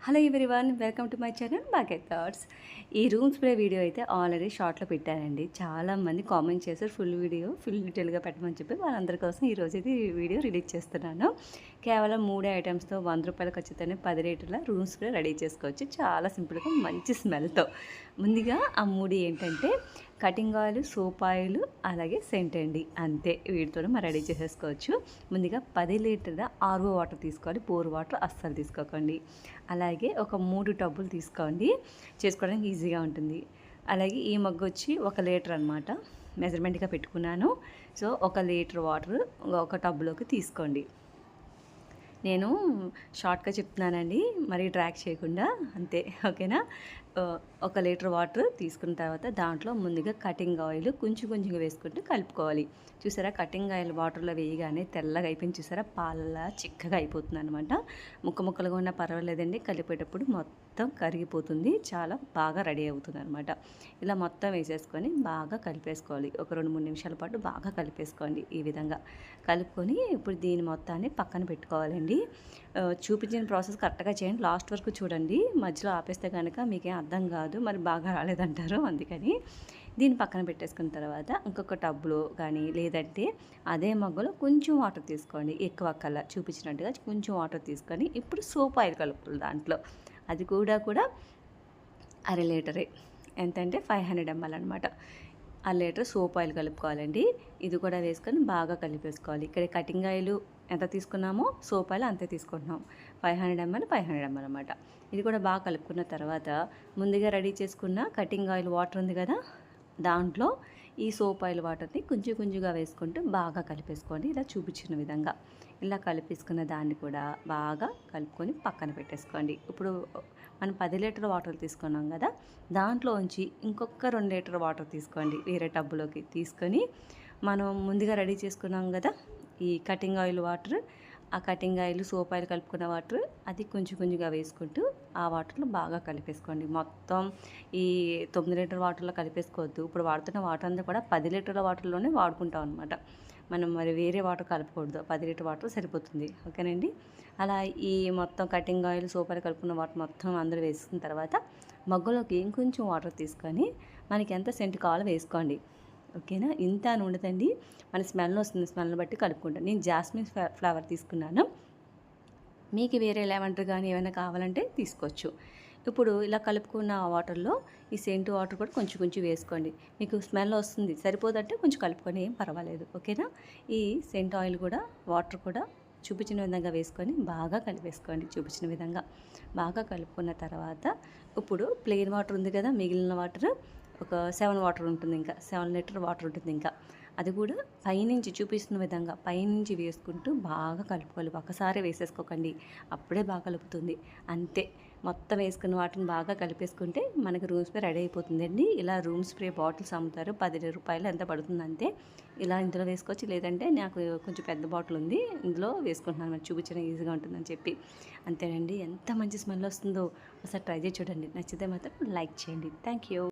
Hello everyone, welcome to my channel baguette thoughts. ఈ room spray video అయితే already షార్ట్లో పెట్టానండి. చాలామంది కామెంట్ చేశారు ఫుల్ డీటెయిల్గా పెట్టమని చెప్పి. వాళ్ళందరి కోసం ఈరోజు ఇది వీడియో రిలీజ్ చేస్తున్నాను. కేవలం 3 ఐటమ్స్తో ₹100 ఖచ్చితంగా 10 లీటర్ల రూమ్ స్ప్రే రెడీ చేసుకోవచ్చు. చాలా సింపుల్గా మంచి స్మెల్తో. ముందుగా ఆ 3 ఏంటంటే కటింగ్ ఆయిల్, సోప్ ఆయిల్, అలాగే సెంట్ అండి. అంతే, వీటితో మనం రెడీ చేసేసుకోవచ్చు. ముందుగా 10 లీటర్ల ఆర్ఓ వాటర్ తీసుకోవాలి. బోర్ వాటర్ అస్సలు తీసుకోకండి. అలాగే ఒక 3 టబ్బులు తీసుకోండి, చేసుకోవడానికి ఈజీగా ఉంటుంది. అలాగే ఈ మగ్గు వచ్చి 1 లీటర్ అనమాట, మెజర్మెంట్గా పెట్టుకున్నాను. సో 1 లీటర్ వాటర్ ఒక టబ్బులోకి తీసుకోండి. నేను షార్ట్గా చెప్తున్నానండి, మరి డ్రాక్ చేయకుండా, అంతే ఓకేనా. 1 లీటర్ వాటర్ తీసుకున్న తర్వాత దాంట్లో ముందుగా కటింగ్ ఆయిల్ కొంచెం కొంచెంగా వేసుకుంటూ కలుపుకోవాలి. చూసారా, కటింగ్ ఆయిల్ వాటర్లో వేయగానే తెల్లగా అయిపోయింది. చూసారా, పాలలా చిక్కగా అయిపోతుంది అనమాట. ముక్కలుగా ఉన్నా పర్వాలేదండి, కలిపేటప్పుడు మొత్తం కరిగిపోతుంది, చాలా బాగా రెడీ అవుతుంది అనమాట. ఇలా మొత్తం వేసేసుకొని బాగా కలిపేసుకోవాలి. ఒక 2-3 నిమిషాల పాటు బాగా కలిపేసుకోండి. ఈ విధంగా కలుపుకొని ఇప్పుడు దీని మొత్తాన్ని పక్కన పెట్టుకోవాలండి. చూపించిన ప్రాసెస్ కరెక్ట్గా చేయండి, లాస్ట్ వరకు చూడండి. మధ్యలో ఆపేస్తే కనుక మీకేం అర్థం కాదు, మరి బాగా రాలేదంటారు. అందుకని దీన్ని పక్కన పెట్టేసుకున్న తర్వాత ఇంకొక టబ్లో కానీ లేదంటే అదే మగ్గులో కొంచెం వాటర్ తీసుకోండి. ఎక్కువ కల్లా చూపించినట్టుగా కొంచెం వాటర్ తీసుకొని ఇప్పుడు సోప్ ఆయిల్ కలుపుతుంది దాంట్లో. అది కూడా 1/2 లీటరే, ఎంతంటే 500 ml అనమాట. 1 లీటర్ సోప్ ఆయిల్ కలుపుకోవాలండి. ఇది కూడా వేసుకొని బాగా కలిపేసుకోవాలి. ఇక్కడ కటింగ్ ఆయిల్ ఎంత తీసుకున్నామో సోప్ ఆయిల్ అంతే తీసుకుంటున్నాం. 500 ml అనమాట. ఇది కూడా బాగా కలుపుకున్న తర్వాత ముందుగా రెడీ చేసుకున్న కటింగ్ ఆయిల్ వాటర్ ఉంది కదా, దాంట్లో ఈ సోప్ ఆయిల్ వాటర్ని కొంచెం కొంచెంగా వేసుకుంటూ బాగా కలిపేసుకోండి. ఇలా చూపించిన విధంగా ఇలా కలిపేసుకున్న దాన్ని కూడా బాగా కలుపుకొని పక్కన పెట్టేసుకోండి. ఇప్పుడు మనం 10 లీటర్ వాటర్ తీసుకున్నాం కదా, దాంట్లోంచి ఇంకొక 2 లీటర్ వాటర్ తీసుకోండి. వేరే టబ్బులోకి తీసుకొని మనం ముందుగా రెడీ చేసుకున్నాం కదా ఈ కటింగ్ ఆయిల్ వాటర్, ఆ కటింగ్ ఆయిల్ సోప్ ఆయిల్ కలుపుకున్న వాటర్ అది కొంచెం కొంచెంగా వేసుకుంటూ ఆ వాటర్లో బాగా కలిపేసుకోండి. మొత్తం ఈ 9 లీటర్ వాటర్లో కలిపేసుకోవద్దు. ఇప్పుడు వాడుతున్న వాటర్ అంతా కూడా 10 లీటర్ల వాటర్లోనే వాడుకుంటాం అనమాట. మనం మరి వేరే వాటర్ కలపకూడదు, 10 లీటర్ వాటర్ సరిపోతుంది. ఓకేనండి. అలా ఈ మొత్తం కటింగ్ ఆయిల్ సోప్ ఆయిల్ కలుపుకున్న వాటర్ మొత్తం అందరూ వేసుకున్న తర్వాత మగ్గులోకి ఇంకొంచెం వాటర్ తీసుకొని మనకి ఎంత సెంట్ కావాలో వేసుకోండి. ఓకేనా. ఇంత అని ఉండదండి, మన స్మెల్ వస్తుంది, స్మెల్ని బట్టి కలుపుకుంటాను. నేను జాస్మిన్ ఫ్లేవర్ తీసుకున్నాను, మీకు వేరే లెవెండర్ కానీ ఏమైనా కావాలంటే తీసుకోవచ్చు. ఇప్పుడు ఇలా కలుపుకున్న వాటర్లో ఈ సెంటు వాటర్ కూడా కొంచెం కొంచెం వేసుకోండి. మీకు స్మెల్ వస్తుంది, సరిపోదంటే కొంచెం కలుపుకొని, ఏం పర్వాలేదు. ఓకేనా. ఈ సెంట్ ఆయిల్ కూడా వాటర్ కూడా చూపించిన విధంగా వేసుకొని బాగా కలిపేసుకోండి. చూపించిన విధంగా బాగా కలుపుకున్న తర్వాత ఇప్పుడు ప్లెయిన్ వాటర్ ఉంది కదా, మిగిలిన వాటర్ ఒక 7 వాటర్ ఉంటుంది, ఇంకా 7 లీటర్ వాటర్ ఉంటుంది. ఇంకా అది కూడా పైనుంచి చూపిస్తున్న విధంగా పైనుంచి వేసుకుంటూ బాగా కలుపుకోవాలి. ఒకసారి వేసేసుకోకండి, అప్పుడే బాగా కలుపుతుంది. అంతే, మొత్తం వేసుకున్న వాటిని బాగా కలిపేసుకుంటే మనకి రూమ్ స్ప్రే రెడీ అయిపోతుందండి. ఇలా రూమ్ స్ప్రే బాటిల్స్ అమ్ముతారు, ₹10 ఎంత పడుతుంది అంతే. ఇలా ఇందులో వేసుకోవచ్చు, లేదంటే నాకు కొంచెం పెద్ద బాటిల్ ఉంది, ఇందులో వేసుకుంటున్నాను, మరి చూపించడం ఈజీగా ఉంటుందని చెప్పి. అంతేనండి, ఎంత మంచి స్మెల్ వస్తుందో ఒకసారి ట్రై చేసి చూడండి. నచ్చితే మాత్రం లైక్ చేయండి. Thank you.